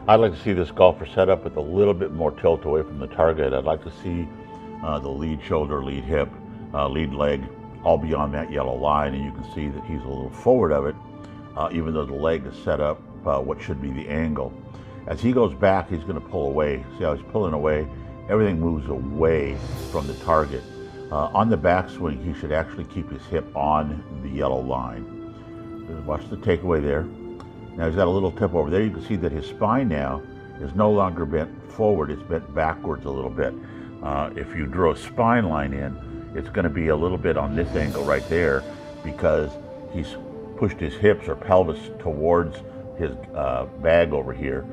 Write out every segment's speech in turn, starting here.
I'd like to see this golfer set up with a little bit more tilt away from the target. I'd like to see the lead shoulder, lead hip, lead leg all beyond that yellow line, and you can see that he's a little forward of it, even though the leg is set up what should be the angle. As he goes back, he's going to pull away. See how he's pulling away? Everything moves away from the target. On the backswing, he should actually keep his hip on the yellow line. Watch the takeaway there. Now he's got a little tip over there. You can see that his spine now is no longer bent forward, it's bent backwards a little bit. If you drew a spine line in, it's going to be a little bit on this angle right there because he's pushed his hips or pelvis towards his bag over here,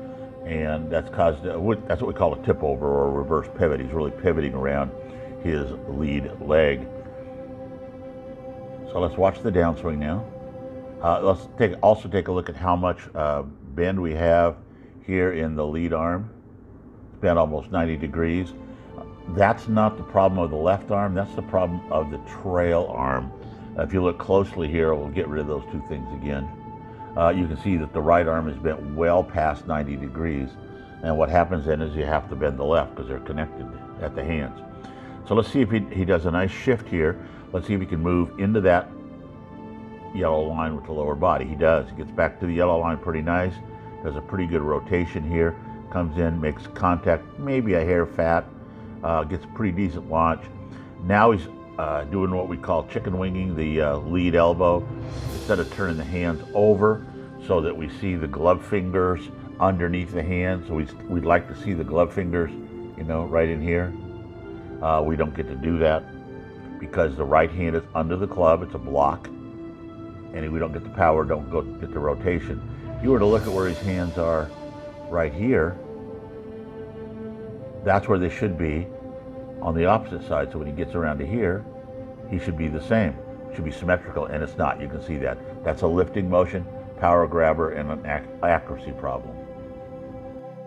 and that's caused, that's what we call a tip over or a reverse pivot. He's really pivoting around his lead leg. So let's watch the downswing now. Let's also take a look at how much bend we have here in the lead arm. It's bent almost 90 degrees. That's not the problem of the left arm, that's the problem of the trail arm. If you look closely here, we'll get rid of those two things again. You can see that the right arm is bent well past 90 degrees. And what happens then is you have to bend the left because they're connected at the hands. So let's see if he does a nice shift here. Let's see if he can move into that yellow line with the lower body. He does. He gets back to the yellow line pretty nice. Does a pretty good rotation here. Comes in, makes contact, maybe a hair fat. Gets a pretty decent launch. Now he's doing what we call chicken winging the lead elbow. Instead of turning the hands over so that we see the glove fingers underneath the hands. So we'd like to see the glove fingers, you know, right in here. We don't get to do that because the right hand is under the club. It's a block. And we don't get the power, don't get the rotation. If you were to look at where his hands are right here, that's where they should be on the opposite side. So when he gets around to here, he should be the same. It should be symmetrical, and it's not. You can see that. That's a lifting motion, power grabber, and an accuracy problem.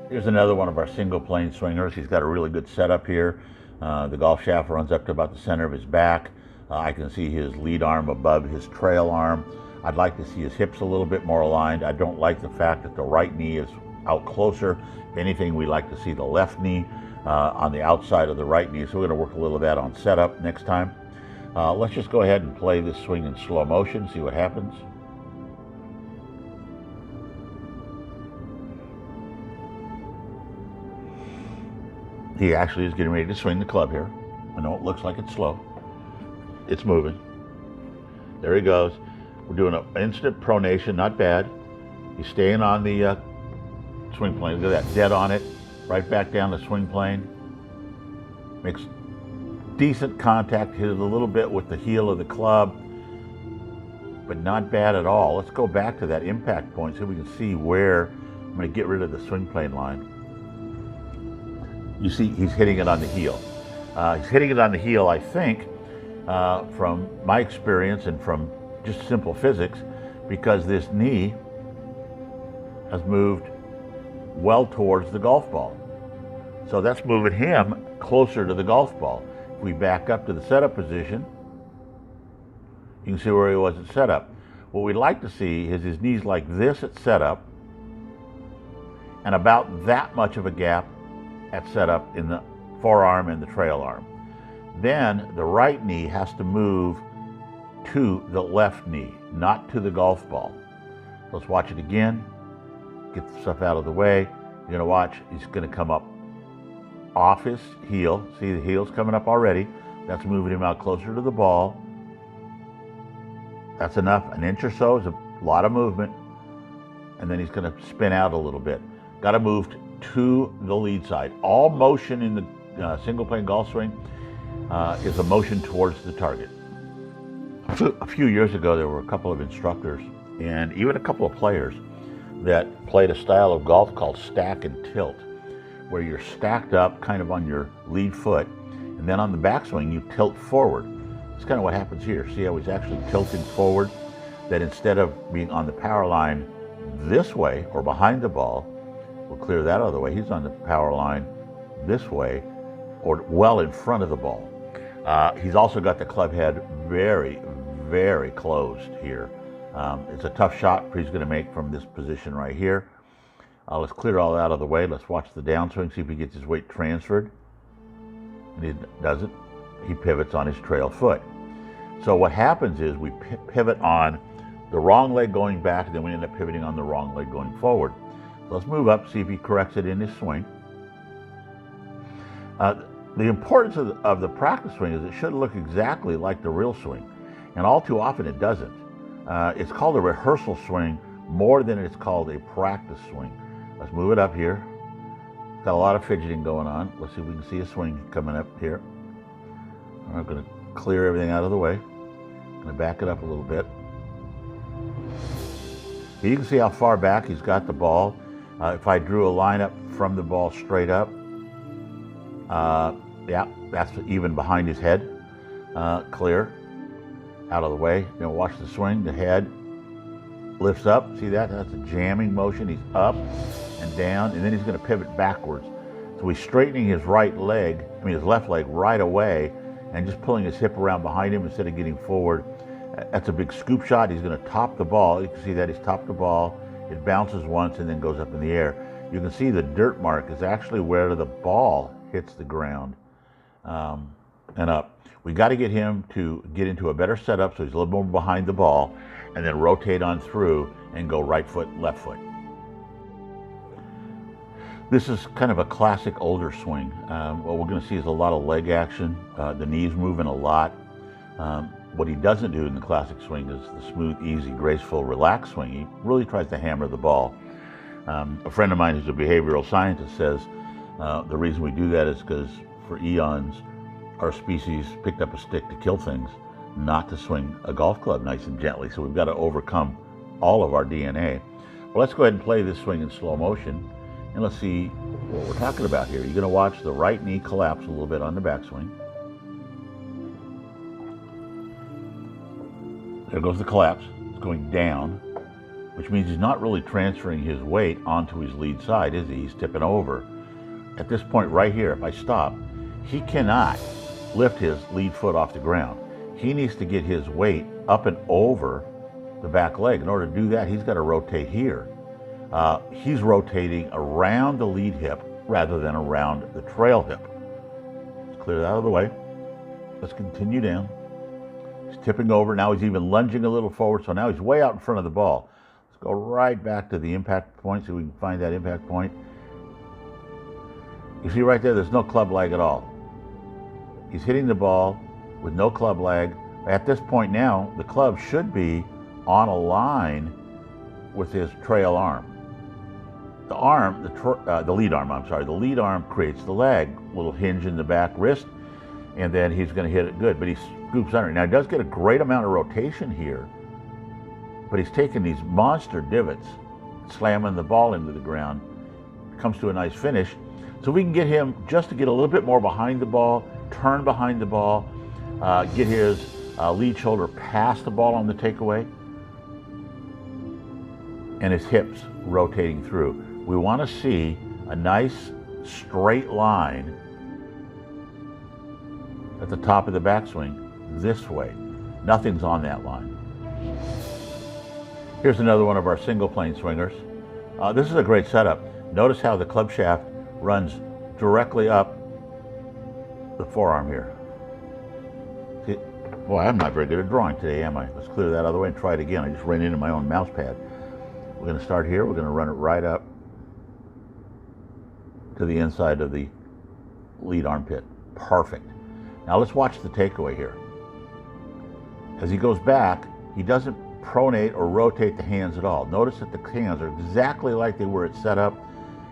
Here's another one of our single plane swingers. He's got a really good setup here. The golf shaft runs up to about the center of his back. I can see his lead arm above his trail arm. I'd like to see his hips a little bit more aligned. I don't like the fact that the right knee is out closer. If anything, we like to see the left knee on the outside of the right knee. So we're going to work a little of that on setup next time. Let's just go ahead and play this swing in slow motion, see what happens. He actually is getting ready to swing the club here. I know it looks like it's slow. It's moving. There he goes. We're doing an instant pronation, not bad. He's staying on the swing plane. Look at that, dead on it. Right back down the swing plane. Makes decent contact, hit it a little bit with the heel of the club, but not bad at all. Let's go back to that impact point so we can see where I'm going to get rid of the swing plane line. You see he's hitting it on the heel. He's hitting it on the heel, I think, from my experience and from just simple physics, because this knee has moved well towards the golf ball. So that's moving him closer to the golf ball. If we back up to the setup position, you can see where he was at setup. What we'd like to see is his knees like this at setup and about that much of a gap at setup in the forearm and the trail arm. Then the right knee has to move to the left knee, not to the golf ball. Let's watch it again. Get the stuff out of the way. You're going to watch, he's going to come up off his heel. See, the heel's coming up already. That's moving him out closer to the ball. That's enough. An inch or so is a lot of movement. And then he's going to spin out a little bit. Got to move to the lead side. All motion in the single plane golf swing is a motion towards the target. A few years ago, there were a couple of instructors and even a couple of players that played a style of golf called stack and tilt, where you're stacked up kind of on your lead foot, and then on the backswing, you tilt forward. It's kind of what happens here. See how he's actually tilting forward? That instead of being on the power line this way or behind the ball, we'll clear that out of the way. He's on the power line this way or well in front of the ball. He's also got the club head very, very closed here. It's a tough shot he's going to make from this position right here. Let's clear all that out of the way. Let's watch the downswing, see if he gets his weight transferred. And he doesn't. He pivots on his trail foot. So what happens is we pivot on the wrong leg going back, and then we end up pivoting on the wrong leg going forward. So let's move up, see if he corrects it in his swing. The importance of the practice swing is it should look exactly like the real swing, and all too often it doesn't. It's called a rehearsal swing more than it's called a practice swing. Let's move it up here. It's got a lot of fidgeting going on. Let's see if we can see a swing coming up here. I'm going to clear everything out of the way. I'm going to back it up a little bit. You can see how far back he's got the ball. If I drew a line up from the ball straight up, yeah, that's even behind his head. Clear, out of the way. Now watch the swing. The head lifts up. See that? That's a jamming motion. He's up and down, and then he's going to pivot backwards. So he's straightening his his left leg right away, and just pulling his hip around behind him instead of getting forward. That's a big scoop shot. He's going to top the ball. You can see that he's topped the ball. It bounces once and then goes up in the air. You can see the dirt mark is actually where the ball hits the ground and up. We got to get him to get into a better setup so he's a little more behind the ball, and then rotate on through and go right foot, left foot. This is kind of a classic older swing. What we're going to see is a lot of leg action, the knees moving a lot. What he doesn't do in the classic swing is the smooth, easy, graceful, relaxed swing. He really tries to hammer the ball. A friend of mine who's a behavioral scientist says the reason we do that is because for eons, our species picked up a stick to kill things, not to swing a golf club nice and gently. So we've got to overcome all of our DNA. Well, let's go ahead and play this swing in slow motion, and let's see what we're talking about here. You're going to watch the right knee collapse a little bit on the backswing. There goes the collapse. It's going down, which means he's not really transferring his weight onto his lead side, is he? He's tipping over. At this point right here, if I stop, he cannot lift his lead foot off the ground. He needs to get his weight up and over the back leg. In order to do that, he's got to rotate here. He's rotating around the lead hip rather than around the trail hip. Let's clear that out of the way. Let's continue down. He's tipping over. Now he's even lunging a little forward, so now he's way out in front of the ball. Let's go right back to the impact point so we can find that impact point. You see right there's no club lag at all. He's hitting the ball with no club lag. At this point now, the club should be on a line with his trail arm. The arm, the lead arm, the lead arm creates the lag, little hinge in the back wrist, and then he's going to hit it good, but he scoops under. Now he does get a great amount of rotation here, but he's taking these monster divots, slamming the ball into the ground. Comes to a nice finish. So we can get him just to get a little bit more behind the ball, turn behind the ball, get his lead shoulder past the ball on the takeaway, and his hips rotating through. We want to see a nice straight line at the top of the backswing this way. Nothing's on that line. Here's another one of our single plane swingers. This is a great setup. Notice how the club shaft runs directly up the forearm here. See, boy, I'm not very good at drawing today, am I? Let's clear that out of the way and try it again. I just ran into my own mouse pad. We're going to start here. We're going to run it right up to the inside of the lead armpit. Perfect. Now let's watch the takeaway here. As he goes back, he doesn't pronate or rotate the hands at all. Notice that the hands are exactly like they were at setup.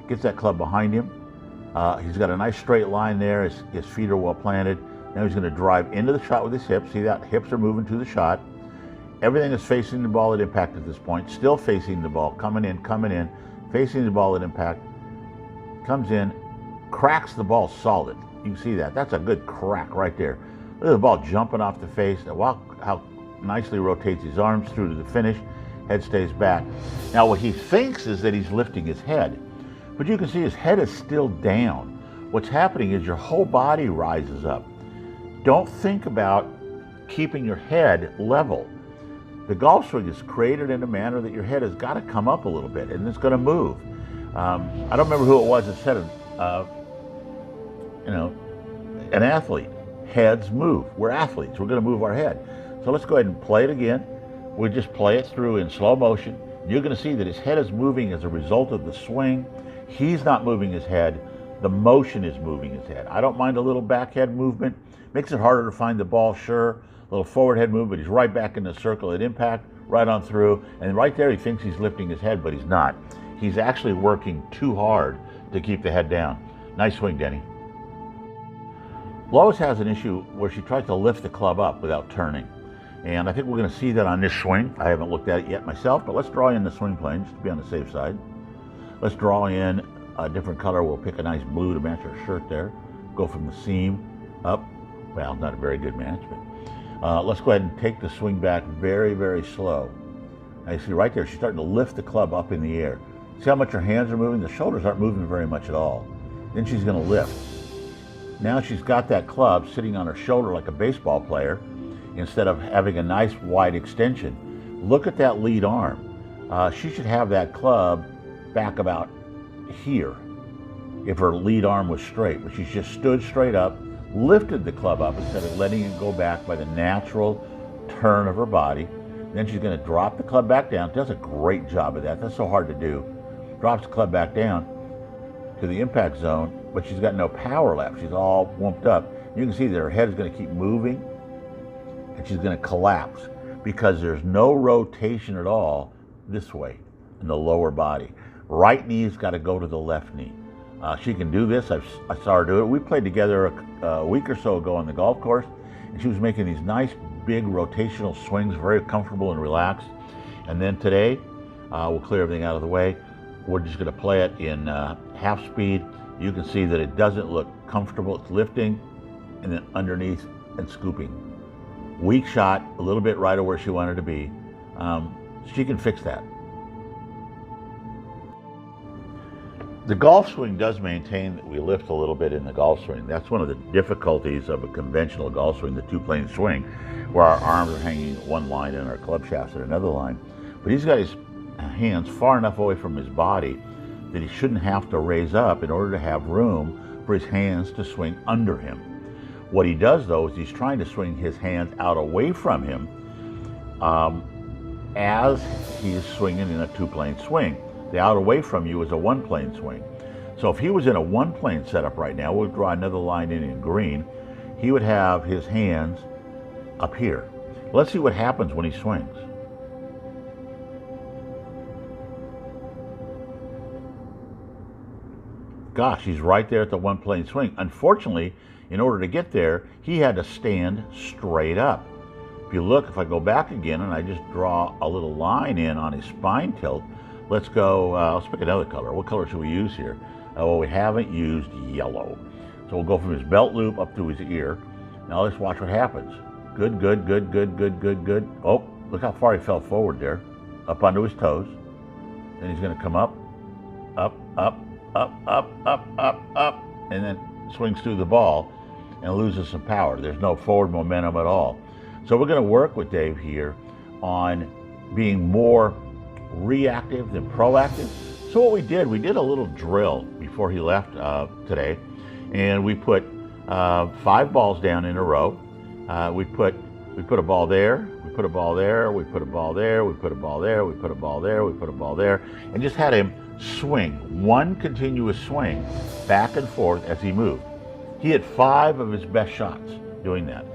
Gets that club behind him. He's got a nice straight line there. His feet are well planted. Now he's going to drive into the shot with his hips. See that? Hips are moving to the shot. Everything is facing the ball at impact at this point. Still facing the ball. Coming in, facing the ball at impact. Comes in, cracks the ball solid. You can see that. That's a good crack right there. Look at the ball jumping off the face. Wow, how nicely rotates his arms through to the finish. Head stays back. Now what he thinks is that he's lifting his head, but you can see his head is still down. What's happening is your whole body rises up. Don't think about keeping your head level. The golf swing is created in a manner that your head has got to come up a little bit, and it's going to move. I don't remember who it was that said it. You know, an athlete, heads move. We're athletes. We're going to move our head. So let's go ahead and play it again. We just play it through in slow motion. You're going to see that his head is moving as a result of the swing. He's not moving his head. The motion is moving his head. I don't mind a little back head movement. Makes it harder to find the ball, sure. A little forward head movement. He's right back in the circle at impact, right on through. And right there, he thinks he's lifting his head, but he's not. He's actually working too hard to keep the head down. Nice swing, Denny. Lois has an issue where she tries to lift the club up without turning. And I think we're going to see that on this swing. I haven't looked at it yet myself, but let's draw in the swing plane just to be on the safe side. Let's draw in a different color. We'll pick a nice blue to match our shirt there. Go from the seam up. Well, not a very good match, but let's go ahead and take the swing back very, very slow. Now you see right there, she's starting to lift the club up in the air. See how much her hands are moving? The shoulders aren't moving very much at all. Then she's going to lift. Now she's got that club sitting on her shoulder like a baseball player instead of having a nice wide extension. Look at that lead arm. She should have that club back about here if her lead arm was straight, but she's just stood straight up, lifted the club up instead of letting it go back by the natural turn of her body. Then she's going to drop the club back down. Does a great job of that. That's so hard to do. Drops the club back down to the impact zone, but she's got no power left. She's all wumped up. You can see that her head is going to keep moving and she's going to collapse because there's no rotation at all this way in the lower body. Right knee's got to go to the left knee. She can do this. I saw her do it. We played together a week or so ago on the golf course, and she was making these nice big rotational swings, very comfortable and relaxed. And then today, we'll clear everything out of the way. We're just going to play it in half speed. You can see that it doesn't look comfortable. It's lifting and then underneath and scooping. Weak shot, a little bit right of where she wanted to be. She can fix that. The golf swing does maintain that we lift a little bit in the golf swing. That's one of the difficulties of a conventional golf swing, the two-plane swing, where our arms are hanging one line and our club shafts at another line. But he's got his hands far enough away from his body that he shouldn't have to raise up in order to have room for his hands to swing under him. What he does, though, is he's trying to swing his hands out away from him as he's swinging in a two-plane swing. The out away from you is a one-plane swing. So if he was in a one-plane setup right now, we'll draw another line in green, he would have his hands up here. Let's see what happens when he swings. Gosh, he's right there at the one-plane swing. Unfortunately, in order to get there, he had to stand straight up. If you look, if I go back again and I just draw a little line in on his spine tilt, let's go, let's pick another color. What color should we use here? Well, we haven't used yellow. So we'll go from his belt loop up to his ear. Now let's watch what happens. Good, good, good, good, good, good, good. Oh, look how far he fell forward there, up onto his toes. Then he's gonna come up, up, up, up, up, up, up, up, and then swings through the ball and loses some power. There's no forward momentum at all. So we're gonna work with Dave here on being more reactive than proactive. So what we did a little drill before he left today, and we put 5 balls down in a row. We put a ball there, we put a ball there, we put a ball there, we put a ball there, we put a ball there, we put a ball there, and just had him swing, one continuous swing back and forth as he moved. He had 5 of his best shots doing that.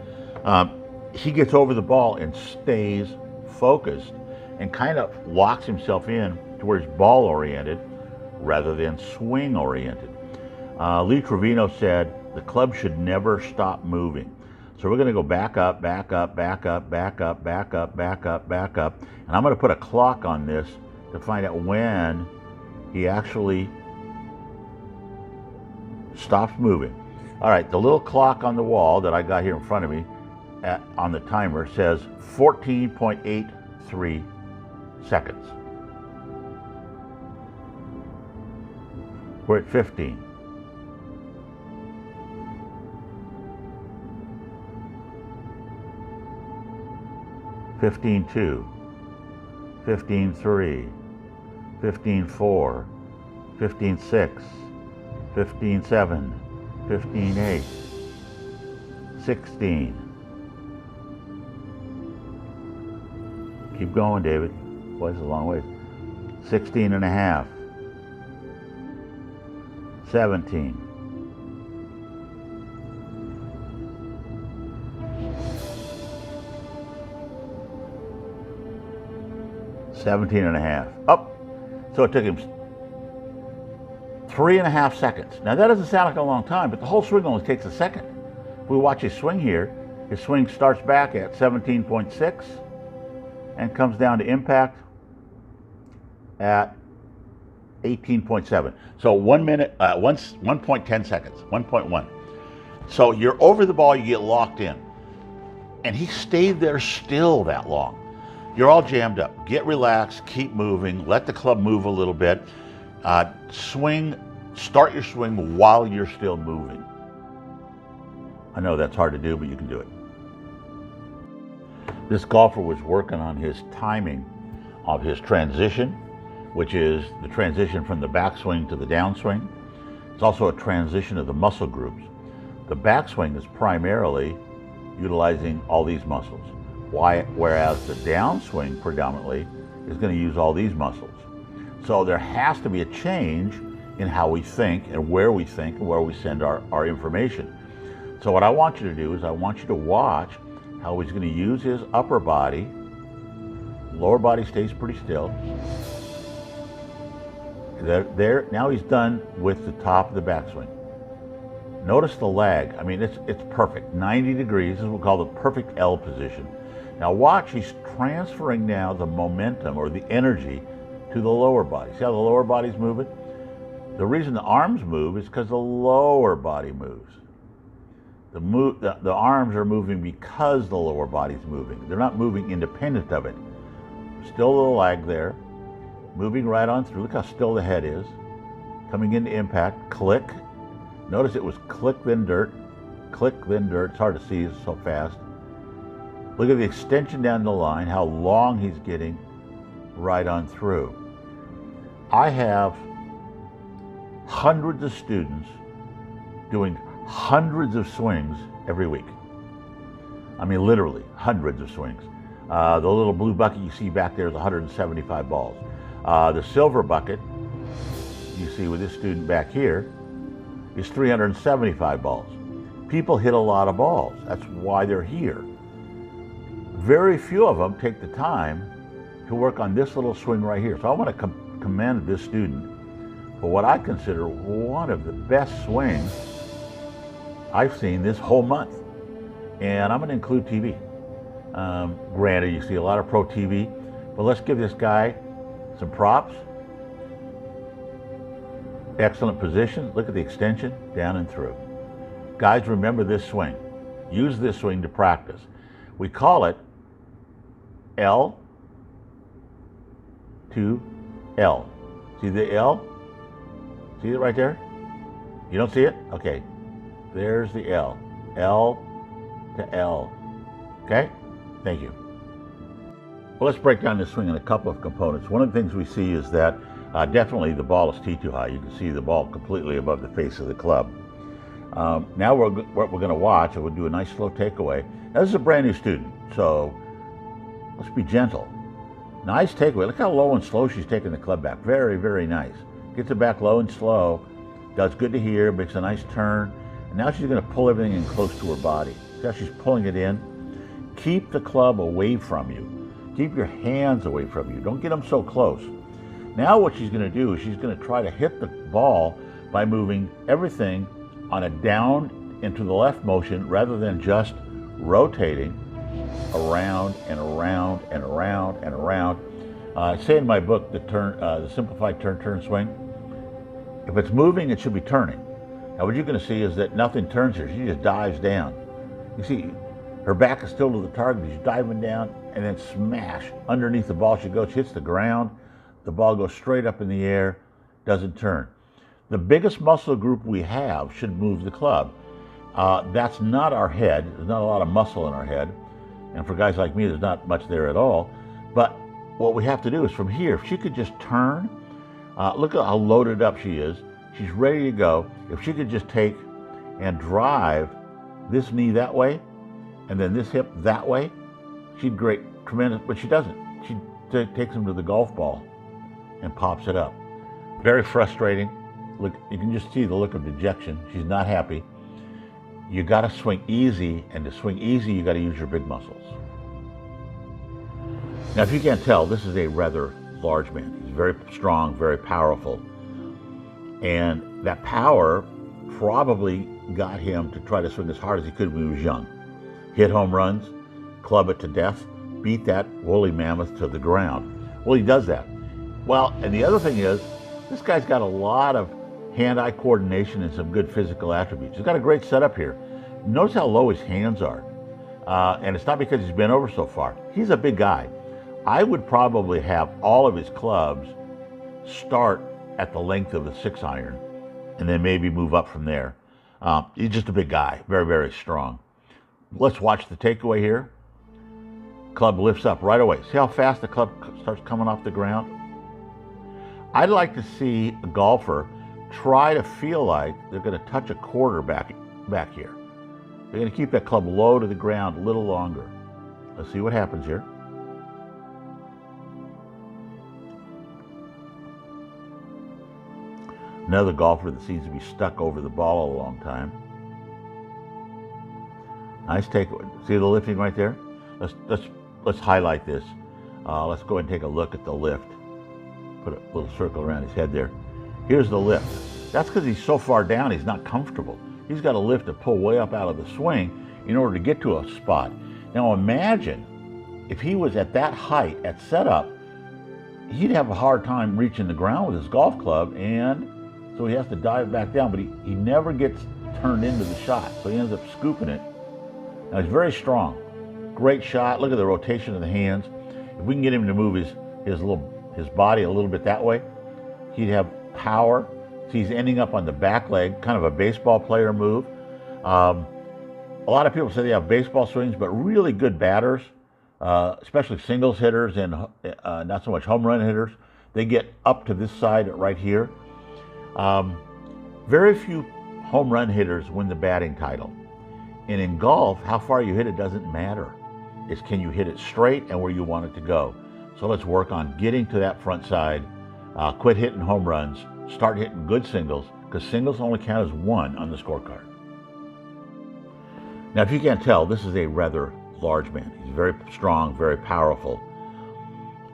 He gets over the ball and stays focused and kind of locks himself in to where he's ball oriented rather than swing oriented. Lee Trevino said the club should never stop moving. So we're going to go back up, back up, back up, back up, back up, back up, back up. And I'm going to put a clock on this to find out when he actually stops moving. All right, the little clock on the wall that I got here in front of me on the timer says 14.83 seconds. We're at 15. 15.2, 15.3, 15.4, 15.6, 15.7, 15.8, 16. Keep going, David. Boy, it's a long ways. 16 and a half. 17. 17 and a half. Up. So it took him 3.5 seconds. Now that doesn't sound like a long time, but the whole swing only takes a second. If we watch his swing here, his swing starts back at 17.6 and comes down to impact at 18.7. So 1 minute, 1.10 seconds, 1.1. So you're over the ball, you get locked in. And he stayed there still that long. You're all jammed up. Get relaxed, keep moving, let the club move a little bit. Swing, start your swing while you're still moving. I know that's hard to do, but you can do it. This golfer was working on his timing of his transition, which is the transition from the backswing to the downswing. It's also a transition of the muscle groups. The backswing is primarily utilizing all these muscles, whereas the downswing predominantly is going to use all these muscles. So there has to be a change in how we think and where we send our information. So what I want you to do is I want you to watch how he's going to use his upper body. Lower body stays pretty still. There, now he's done with the top of the backswing. Notice the lag. I mean, it's perfect. 90 degrees is what we call the perfect L position. Now watch, he's transferring now the momentum or the energy to the lower body. See how the lower body's moving? The reason the arms move is because the lower body moves. The arms are moving because the lower body's moving. They're not moving independent of it. Still a little lag there. Moving right on through. Look how still the head is. Coming into impact. Click. Notice it was click, then dirt. Click, then dirt. It's hard to see, it's so fast. Look at the extension down the line, how long he's getting right on through. I have hundreds of students doing hundreds of swings every week. I mean, literally hundreds of swings. The little blue bucket you see back there is 175 balls. The silver bucket you see with this student back here is 375 balls. People hit a lot of balls. That's why they're here. Very few of them take the time to work on this little swing right here. So I want to commend this student for what I consider one of the best swings I've seen this whole month. And I'm going to include TV. Granted, you see a lot of pro TV, but let's give this guy some props. Excellent position. Look at the extension, down and through. Guys, remember this swing. Use this swing to practice. We call it L to L. See the L? See it right there? You don't see it? Okay. There's the L. L to L. Okay? Thank you. Well, let's break down this swing in a couple of components. One of the things we see is that definitely the ball is tee too high. You can see the ball completely above the face of the club. Now what we're going to watch, and we'll do a nice slow takeaway. Now, this is a brand new student, so let's be gentle. Nice takeaway. Look how low and slow she's taking the club back. Very, very nice. Gets it back low and slow. Does good to here. Makes a nice turn. And now she's going to pull everything in close to her body. See how she's pulling it in? Keep the club away from you. Keep your hands away from you. Don't get them so close. Now what she's going to do is she's going to try to hit the ball by moving everything on a down and to the left motion rather than just rotating around and around and around and around. I say in my book, the simplified turn swing. If it's moving, it should be turning. Now what you're going to see is that nothing turns here. She just dives down. You see, her back is still to the target. She's diving down and then smash underneath the ball. She goes, she hits the ground. The ball goes straight up in the air, doesn't turn. The biggest muscle group we have should move the club. That's not our head. There's not a lot of muscle in our head. And for guys like me, there's not much there at all. But what we have to do is from here, if she could just turn Look at how loaded up she is. She's ready to go. If she could just take and drive this knee that way and then this hip that way, she'd great, tremendous, but she doesn't. She takes him to the golf ball and pops it up. Very frustrating. Look, you can just see the look of dejection. She's not happy. You got to swing easy, and to swing easy, you got to use your big muscles. Now, if you can't tell, this is a rather large man. He's very strong, very powerful. And that power probably got him to try to swing as hard as he could when he was young. Hit home runs, club it to death, beat that woolly mammoth to the ground. Well, he does that. Well, and the other thing is, this guy's got a lot of hand-eye coordination and some good physical attributes. He's got a great setup here. Notice how low his hands are. And it's not because he's been over so far. He's a big guy. I would probably have all of his clubs start at the length of the 6-iron and then maybe move up from there. He's just a big guy, very, very strong. Let's watch the takeaway here. Club lifts up right away. See how fast the club starts coming off the ground? I'd like to see a golfer try to feel like they're going to touch a quarter back here. They're going to keep that club low to the ground a little longer. Let's see what happens here. Another golfer that seems to be stuck over the ball a long time. Nice takeaway. See the lifting right there? Let's highlight this. Let's go ahead and take a look at the lift. Put a little circle around his head there. Here's the lift. That's because he's so far down, he's not comfortable. He's got to lift to pull way up out of the swing in order to get to a spot. Now imagine if he was at that height at setup, he'd have a hard time reaching the ground with his golf club, and so he has to dive back down, but he never gets turned into the shot, so he ends up scooping it. Now he's very strong. Great shot. Look at the rotation of the hands. If we can get him to move his body a little bit that way, he'd have power. So he's ending up on the back leg, kind of a baseball player move. A lot of people say they have baseball swings, but really good batters, especially singles hitters and not so much home run hitters, they get up to this side right here. Very few home run hitters win the batting title. And in golf, how far you hit it doesn't matter. It's can you hit it straight and where you want it to go. So let's work on getting to that front side, quit hitting home runs, start hitting good singles, because singles only count as one on the scorecard. Now, if you can't tell, this is a rather large man. He's very strong, very powerful.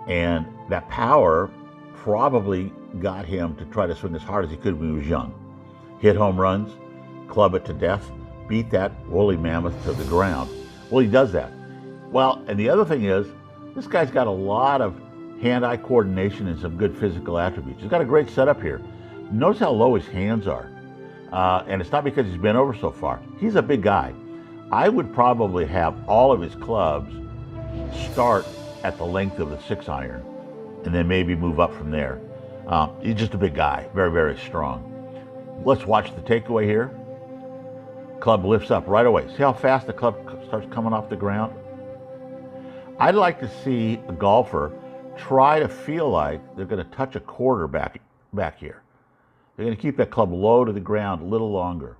And that power probably got him to try to swing as hard as he could when he was young. Hit home runs, club it to death, beat that woolly mammoth to the ground. Well, he does that. Well, and the other thing is, this guy's got a lot of hand-eye coordination and some good physical attributes. He's got a great setup here. Notice how low his hands are. And it's not because he's been over so far. He's a big guy. I would probably have all of his clubs start at the length of the 6-iron and then maybe move up from there. He's just a big guy, very, very strong. Let's watch the takeaway here. Club lifts up right away. See how fast the club starts coming off the ground? I'd like to see a golfer try to feel like they're going to touch a quarter back here. They're going to keep that club low to the ground a little longer.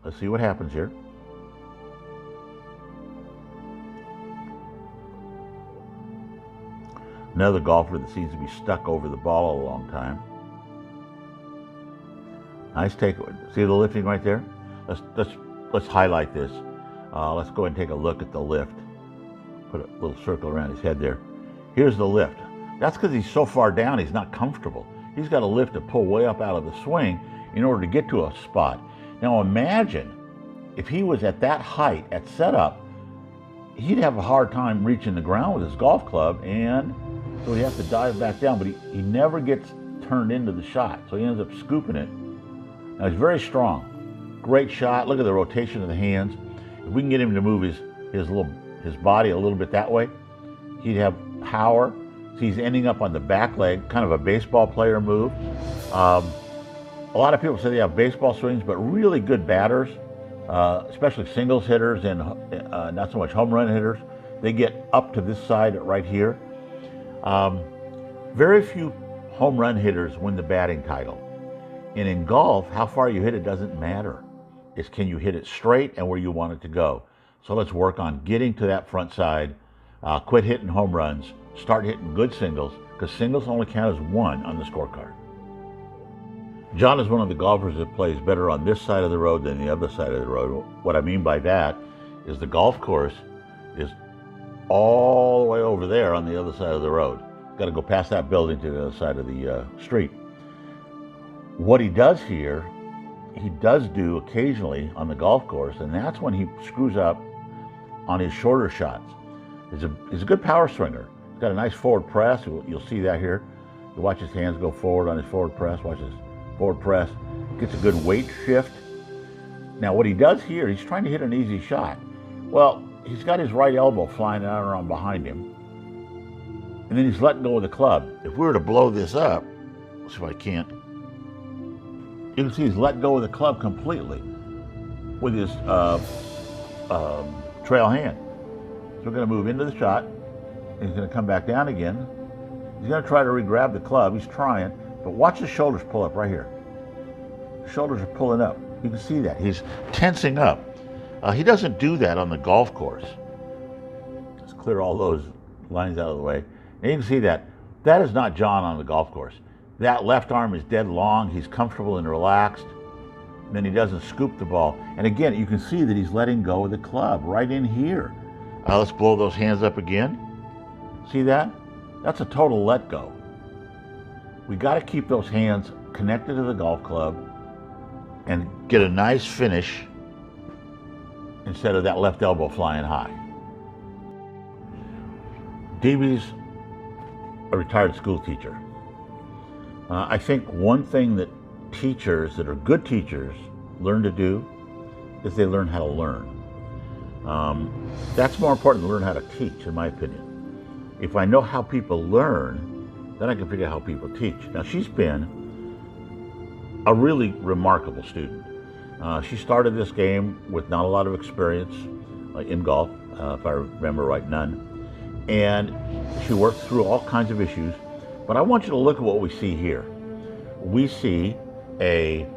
Let's see what happens here. Another golfer that seems to be stuck over the ball a long time. Nice takeaway. See the lifting right there? Let's highlight this. Let's go ahead and take a look at the lift. Put a little circle around his head there. Here's the lift. That's because he's so far down, he's not comfortable. He's got to lift to pull way up out of the swing in order to get to a spot. Now imagine if he was at that height at setup, he'd have a hard time reaching the ground with his golf club, and so he has to dive back down, but he never gets turned into the shot, so he ends up scooping it. Now he's very strong. Great shot. Look at the rotation of the hands. If we can get him to move his body a little bit that way, he'd have power. So he's ending up on the back leg, kind of a baseball player move. A lot of people say they have baseball swings, but really good batters, especially singles hitters and not so much home run hitters, they get up to this side right here. Very few home run hitters win the batting title. And in golf, how far you hit it doesn't matter. It's can you hit it straight and where you want it to go. So let's work on getting to that front side, quit hitting home runs, start hitting good singles, because singles only count as one on the scorecard. John is one of the golfers that plays better on this side of the road than the other side of the road. What I mean by that is the golf course is all the way over there on the other side of the road. Got to go past that building to the other side of the street. What he does here, he does do occasionally on the golf course, and that's when he screws up on his shorter shots. He's a good power swinger. He's got a nice forward press. You'll see that here. You watch his hands go forward on his forward press. Watch his forward press. Gets a good weight shift. Now what he does here, he's trying to hit an easy shot. Well, he's got his right elbow flying out around behind him. And then he's letting go of the club. If we were to blow this up, let's see if I can't. You can see he's let go of the club completely with his trail hand. So we're going to move into the shot. He's going to come back down again. He's going to try to re-grab the club. He's trying, but watch his shoulders pull up right here. His shoulders are pulling up. You can see that. He's tensing up. He doesn't do that on the golf course. Let's clear all those lines out of the way. And you can see that. That is not John on the golf course. That left arm is dead long. He's comfortable and relaxed. And then he doesn't scoop the ball. And again, you can see that he's letting go of the club right in here. Let's blow those hands up again. See that? That's a total let go. We got to keep those hands connected to the golf club and get a nice finish instead of that left elbow flying high. Deebee's a retired school teacher. I think one thing that teachers that are good teachers learn to do is they learn how to learn. That's more important than learn how to teach, in my opinion. If I know how people learn, then I can figure out how people teach. Now, she's been a really remarkable student. She started this game with not a lot of experience in golf, if I remember right, none. And she worked through all kinds of issues. But I want you to look at what we see here. We see a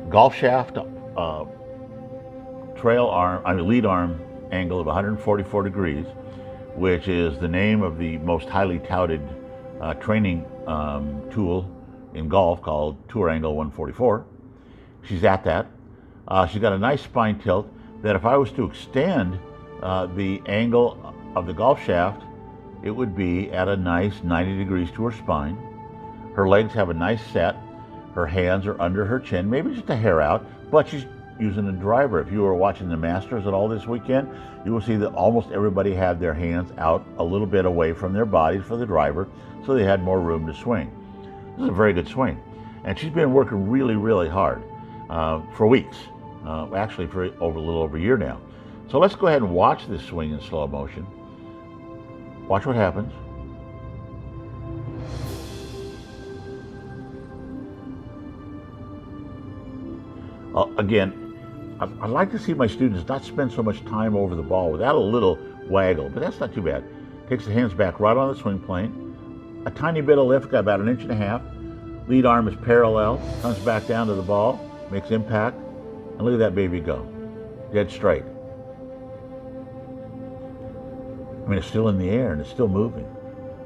golf shaft lead arm angle of 144 degrees, which is the name of the most highly touted training tool in golf called Tour Angle 144. She's at that. She's got a nice spine tilt that if I was to extend the angle of the golf shaft, it would be at a nice 90 degrees to her spine. Her legs have a nice set. Her hands are under her chin, maybe just a hair out, but she's using a driver. If you were watching the Masters at all this weekend, you will see that almost everybody had their hands out a little bit away from their bodies for the driver, so they had more room to swing. This is a very good swing. And she's been working really, really hard for weeks, actually for a little over a year now. So let's go ahead and watch this swing in slow motion. Watch what happens. Again, I'd like to see my students not spend so much time over the ball without a little waggle, but that's not too bad. Takes the hands back right on the swing plane. A tiny bit of lift, got about 1.5 inches. Lead arm is parallel, comes back down to the ball, makes impact, and look at that baby go. Dead straight. I mean, it's still in the air and it's still moving.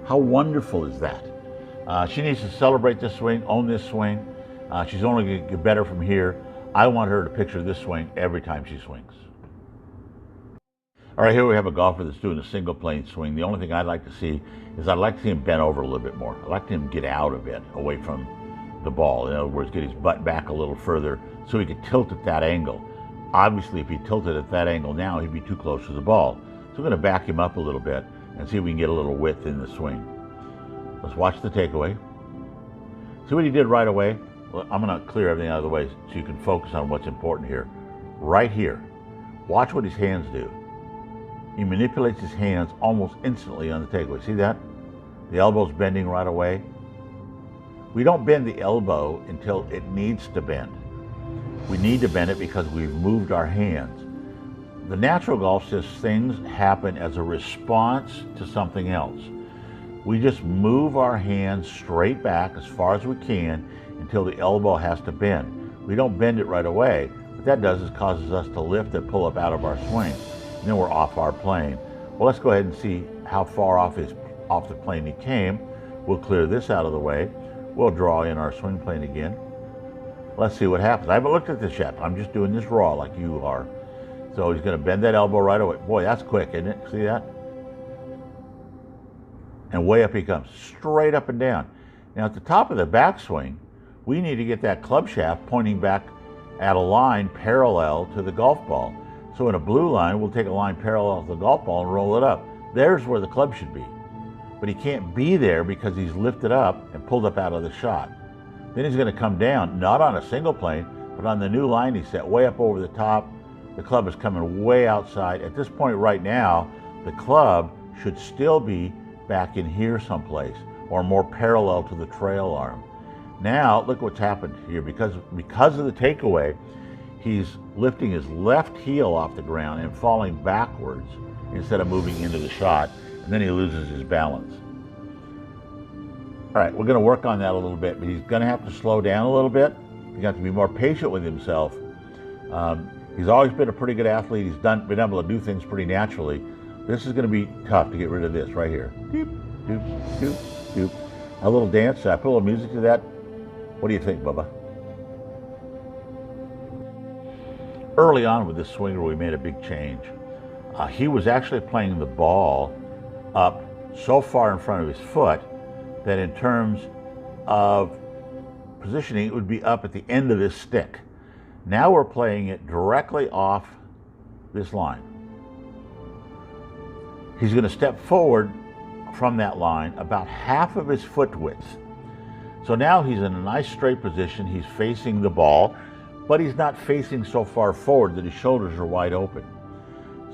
How wonderful is that? She needs to celebrate this swing, own this swing. She's only going to get better from here. I want her to picture this swing every time she swings. All right, here we have a golfer that's doing a single plane swing. The only thing I'd like to see is I'd like to see him bend over a little bit more. I'd like him to get out a bit away from the ball. In other words, get his butt back a little further so he could tilt at that angle. Obviously, if he tilted at that angle now, he'd be too close to the ball. So we're going to back him up a little bit and see if we can get a little width in the swing. Let's watch the takeaway. See what he did right away? Well, I'm going to clear everything out of the way so you can focus on what's important here. Right here. Watch what his hands do. He manipulates his hands almost instantly on the takeaway. See that? The elbow's bending right away. We don't bend the elbow until it needs to bend. We need to bend it because we've moved our hands. The natural golf says things happen as a response to something else. We just move our hands straight back as far as we can until the elbow has to bend. We don't bend it right away. What that does is causes us to lift and pull up out of our swing. And then we're off our plane. Well, let's go ahead and see how far off the plane he came. We'll clear this out of the way. We'll draw in our swing plane again. Let's see what happens. I haven't looked at this yet. I'm just doing this raw like you are. So he's going to bend that elbow right away. Boy, that's quick, isn't it? See that? And way up he comes, straight up and down. Now at the top of the backswing, we need to get that club shaft pointing back at a line parallel to the golf ball. So in a blue line, we'll take a line parallel to the golf ball and roll it up. There's where the club should be. But he can't be there because he's lifted up and pulled up out of the shot. Then he's going to come down, not on a single plane, but on the new line he set way up over the top. The club is coming way outside. At this point right now, the club should still be back in here someplace or more parallel to the trail arm. Now, look what's happened here. Because of the takeaway, he's lifting his left heel off the ground and falling backwards instead of moving into the shot, and then he loses his balance. All right, we're going to work on that a little bit, but he's going to have to slow down a little bit. He's got to be more patient with himself. He's always been a pretty good athlete. He's been able to do things pretty naturally. This is going to be tough to get rid of this right here. Doop, doop, doop, doop. A little dance. I put a little music to that. What do you think, Bubba? Early on with this swinger, we made a big change. He was actually playing the ball up so far in front of his foot that in terms of positioning, it would be up at the end of this stick. Now we're playing it directly off this line. He's going to step forward from that line about half of his foot width. So now he's in a nice straight position. He's facing the ball, but he's not facing so far forward that his shoulders are wide open.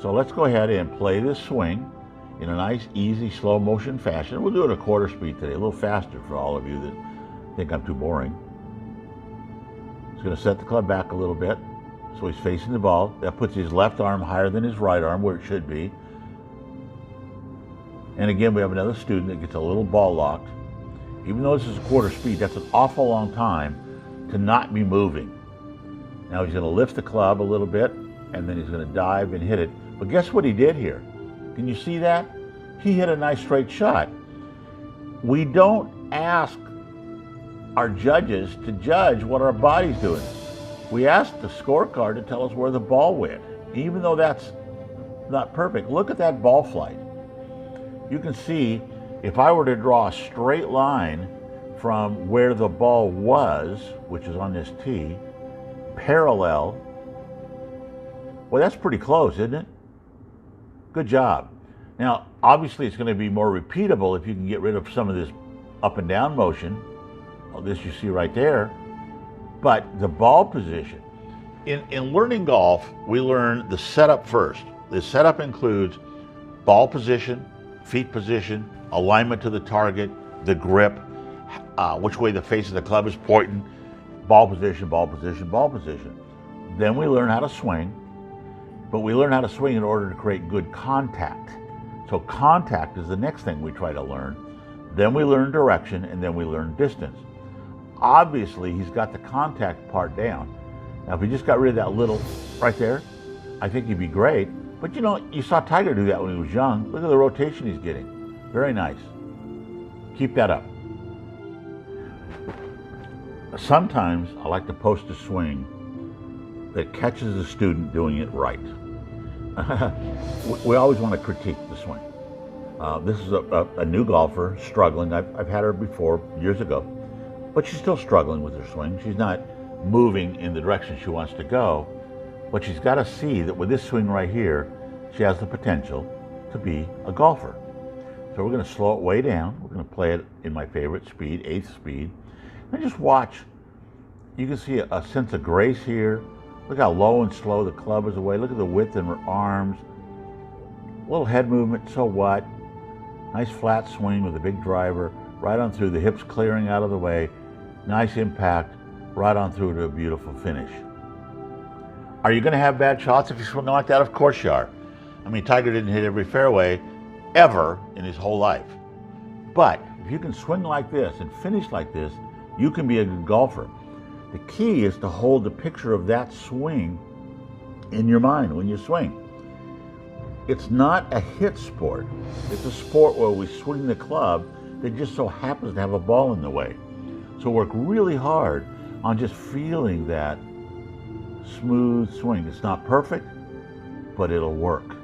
So let's go ahead and play this swing in a nice, easy, slow motion fashion. We'll do it at a quarter speed today, a little faster for all of you that think I'm too boring. He's going to set the club back a little bit. So he's facing the ball. That puts his left arm higher than his right arm, where it should be. And again, we have another student that gets a little ball locked. Even though this is a quarter speed, that's an awful long time to not be moving. Now he's going to lift the club a little bit, and then he's going to dive and hit it. But guess what he did here? Can you see that? He hit a nice straight shot. We don't ask our judges to judge what our body's doing. We ask the scorecard to tell us where the ball went. Even though that's not perfect, look at that ball flight. You can see if I were to draw a straight line from where the ball was, which is on this tee, parallel, well, that's pretty close, isn't it? Good job. Now, obviously, it's going to be more repeatable if you can get rid of some of this up and down motion. Well, this you see right there. But the ball position. In learning golf, we learn the setup first. The setup includes ball position, feet position, alignment to the target, the grip, which way the face of the club is pointing, ball position, ball position, ball position. Then we learn how to swing, but we learn how to swing in order to create good contact. So contact is the next thing we try to learn. Then we learn direction, and then we learn distance. Obviously, he's got the contact part down. Now, if he just got rid of that little right there, I think he'd be great. But you know, you saw Tiger do that when he was young. Look at the rotation he's getting. Very nice. Keep that up. Sometimes I like to post a swing that catches a student doing it right. We always want to critique the swing. This is a new golfer struggling. I've had her before years ago, but she's still struggling with her swing. She's not moving in the direction she wants to go, but she's got to see that with this swing right here, she has the potential to be a golfer. So we're going to slow it way down. We're going to play it in my favorite speed, 8th speed, and just watch. You can see a sense of grace here. Look how low and slow the club is away. Look at the width in her arms. A little head movement, so what? Nice flat swing with a big driver, right on through, the hips clearing out of the way. Nice impact, right on through to a beautiful finish. Are you going to have bad shots if you swing like that? Of course you are. I mean, Tiger didn't hit every fairway ever in his whole life. But if you can swing like this and finish like this, you can be a good golfer. The key is to hold the picture of that swing in your mind when you swing. It's not a hit sport. It's a sport where we swing the club that just so happens to have a ball in the way. So work really hard on just feeling that smooth swing. It's not perfect, but it'll work.